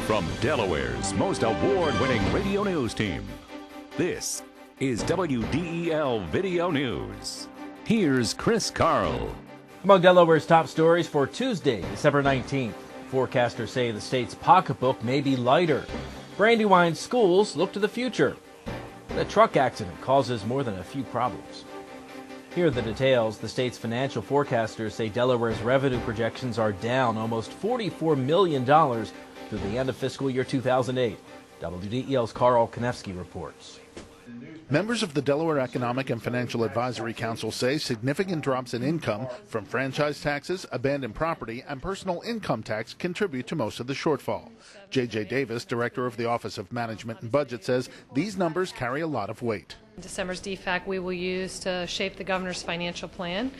From Delaware's most award-winning radio news team, this is WDEL Video News. Here's Chris Carl. Among Delaware's top stories for Tuesday, December 19th, forecasters say the state's pocketbook may be lighter. Brandywine schools look to the future. A truck accident causes more than a few problems. Here are the details. The state's financial forecasters say Delaware's revenue projections are down almost $44 million through the end of fiscal year 2008. WDEL's Carl Konevsky reports. Members of the Delaware Economic and Financial Advisory Council say significant drops in income from franchise taxes, abandoned property, and personal income tax contribute to most of the shortfall. J.J. Davis, director of the Office of Management and Budget, says these numbers carry a lot of weight. December's DFAC we will use to shape the governor's financial plan.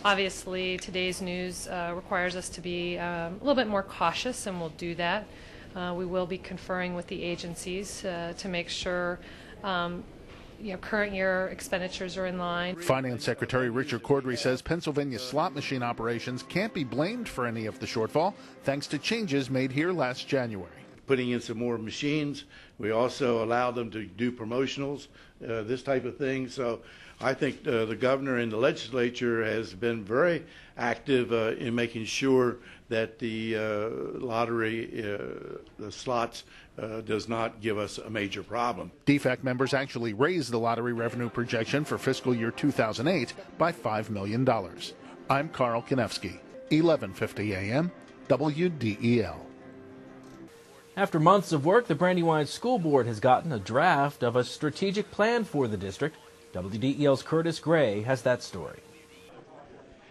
Obviously, today's news requires us to be a little bit more cautious, and we'll do that. We will be conferring with the agencies to make sure current year expenditures are in line. Finance Secretary Richard Cordry says Pennsylvania slot machine operations can't be blamed for any of the shortfall, thanks to changes made here last January. Putting in some more machines. We also allowed them to do promotionals, this type of thing. So I think the governor and the legislature has been very active in making sure that the lottery, the slots, does not give us a major problem. DFAC members actually raised the lottery revenue projection for fiscal year 2008 by $5 million. I'm Carl Konevsky, 1150 AM, WDEL. After months of work, the Brandywine School Board has gotten a draft of a strategic plan for the district. WDEL's Curtis Gray has that story.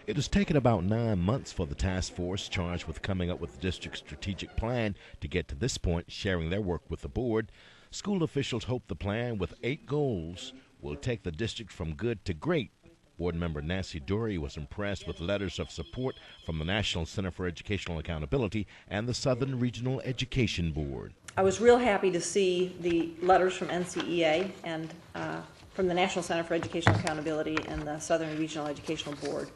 It has taken about 9 months for the task force charged with coming up with the district's strategic plan to get to this point, sharing their work with the board. School officials hope the plan, with 8 goals, will take the district from good to great. Board member Nancy Dury was impressed with letters of support from the National Center for Educational Accountability and the Southern Regional Education Board. I was real happy to see the letters from NCEA and from the National Center for Educational Accountability and the Southern Regional Educational Board.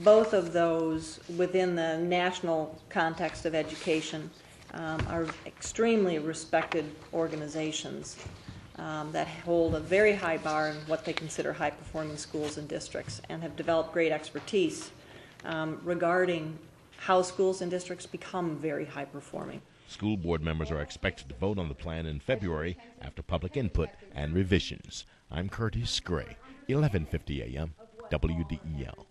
Both of those, within the national context of education, are extremely respected organizations that hold a very high bar in what they consider high-performing schools and districts, and have developed great expertise regarding how schools and districts become very high-performing. School board members are expected to vote on the plan in February after public input and revisions. I'm Curtis Gray, 1150 AM, WDEL.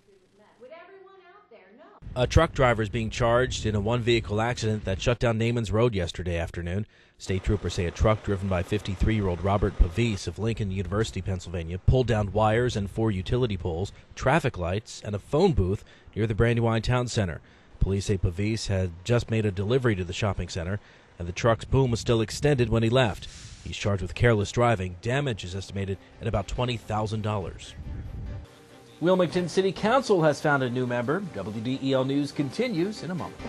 A truck driver is being charged in a one-vehicle accident that shut down Naaman's Road yesterday afternoon. State troopers say a truck driven by 53-year-old Robert Pavis of Lincoln University, Pennsylvania, pulled down wires and 4 utility poles, traffic lights, and a phone booth near the Brandywine Town Center. Police say Pavis had just made a delivery to the shopping center, and the truck's boom was still extended when he left. He's charged with careless driving. Damage is estimated at about $20,000. Wilmington City Council has found a new member. WDEL News continues in a moment.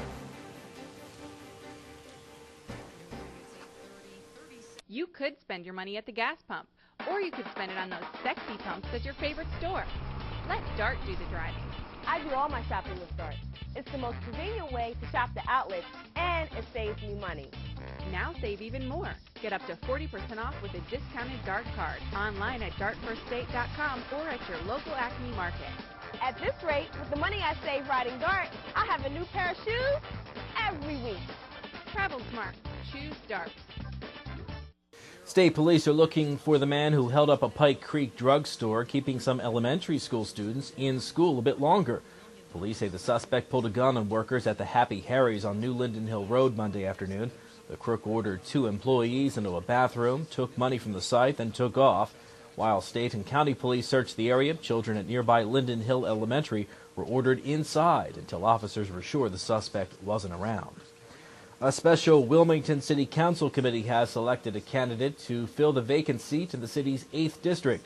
You could spend your money at the gas pump, or you could spend it on those sexy pumps at your favorite store. Let Dart do the driving. I do all my shopping with Dart. It's the most convenient way to shop the outlets, and it saves me money. Now save even more. Get up to 40% off with a discounted Dart card. Online at dartfirststate.com or at your local Acme Market. At this rate, with the money I save riding Dart, I'll have a new pair of shoes every week. Travel smart. Choose Dart. State police are looking for the man who held up a Pike Creek drugstore, keeping some elementary school students in school a bit longer. Police say the suspect pulled a gun on workers at the Happy Harry's on New Linden Hill Road Monday afternoon. The crook ordered 2 employees into a bathroom, took money from the site, then took off. While state and county police searched the area, children at nearby Linden Hill Elementary were ordered inside until officers were sure the suspect wasn't around. A special Wilmington City Council committee has selected a candidate to fill the vacant seat in the city's 8th district.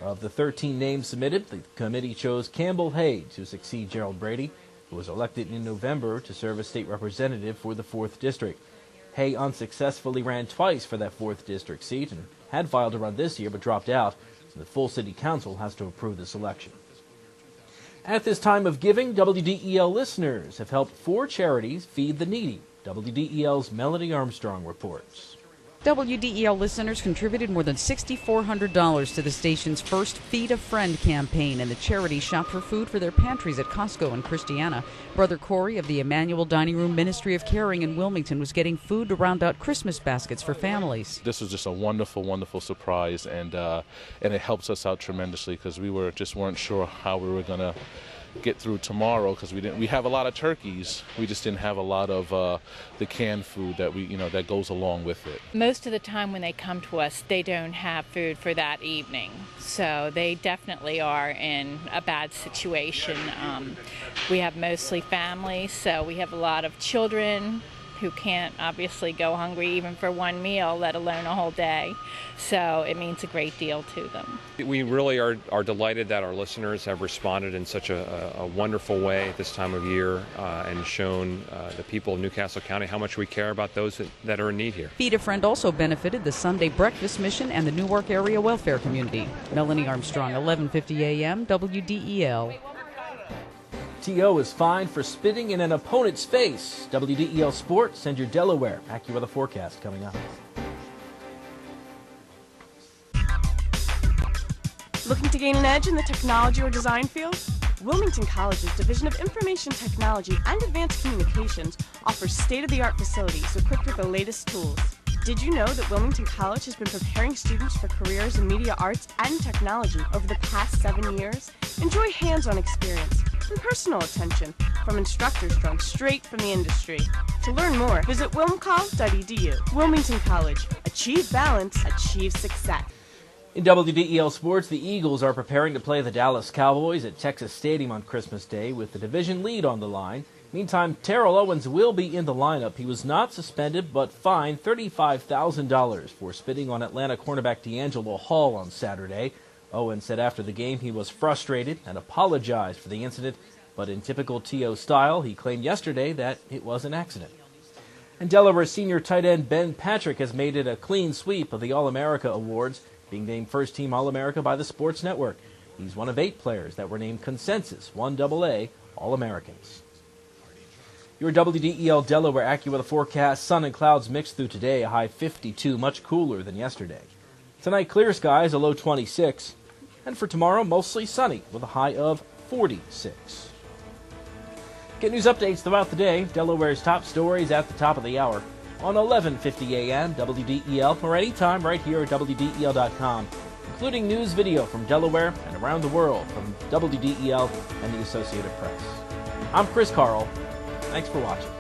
Of the 13 names submitted, the committee chose Campbell Hay to succeed Gerald Brady, who was elected in November to serve as state representative for the 4th district. Hay unsuccessfully ran twice for that 4th district seat and had filed to run this year but dropped out, so the full city council has to approve the selection. At this time of giving, WDEL listeners have helped 4 charities feed the needy. WDEL's Melanie Armstrong reports. WDEL listeners contributed more than $6,400 to the station's first Feed a Friend campaign, and the charity shopped for food for their pantries at Costco in Christiana. Brother Corey of the Emmanuel Dining Room Ministry of Caring in Wilmington was getting food to round out Christmas baskets for families. This was just a wonderful, wonderful surprise, and it helps us out tremendously because we weren't sure how we were going to get through tomorrow because we have a lot of turkeys. We just didn't have a lot of the canned food that that goes along with it. Most of the time when they come to us, they don't have food for that evening, so they definitely are in a bad situation. We have mostly families, so we have a lot of children who can't obviously go hungry even for one meal, let alone a whole day. So it means a great deal to them. We really are delighted that our listeners have responded in such a wonderful way at this time of year and shown the people of Newcastle County how much we care about those that are in need here. Feed a Friend also benefited the Sunday Breakfast Mission and the Newark Area Welfare Community. Melanie Armstrong, 1150 AM, WDEL. T.O. is fined for spitting in an opponent's face. WDEL Sports and your Delaware AccuWeather forecast coming up. Looking to gain an edge in the technology or design field? Wilmington College's Division of Information Technology and Advanced Communications offers state-of-the-art facilities equipped with the latest tools. Did you know that Wilmington College has been preparing students for careers in media arts and technology over the past 7 years? Enjoy hands-on experience and personal attention from instructors drawn straight from the industry. To learn more, visit wilmcoll.edu. Wilmington College. Achieve balance, achieve success. In WDEL Sports, the Eagles are preparing to play the Dallas Cowboys at Texas Stadium on Christmas Day with the division lead on the line. Meantime, Terrell Owens will be in the lineup. He was not suspended, but fined $35,000 for spitting on Atlanta cornerback D'Angelo Hall on Saturday. Owens said after the game he was frustrated and apologized for the incident, but in typical T.O. style, he claimed yesterday that it was an accident. And Delaware senior tight end Ben Patrick has made it a clean sweep of the All-America Awards, being named first-team All-America by the Sports Network. He's one of 8 players that were named consensus 1AA All-Americans. Your WDEL Delaware AccuWeather forecast: sun and clouds mixed through today, a high 52, much cooler than yesterday. Tonight, clear skies, a low 26. And for tomorrow, mostly sunny with a high of 46. Get news updates throughout the day. Delaware's top stories at the top of the hour on 1150 AM WDEL or anytime right here at WDEL.com, including news video from Delaware and around the world from WDEL and the Associated Press. I'm Chris Carl. Thanks for watching.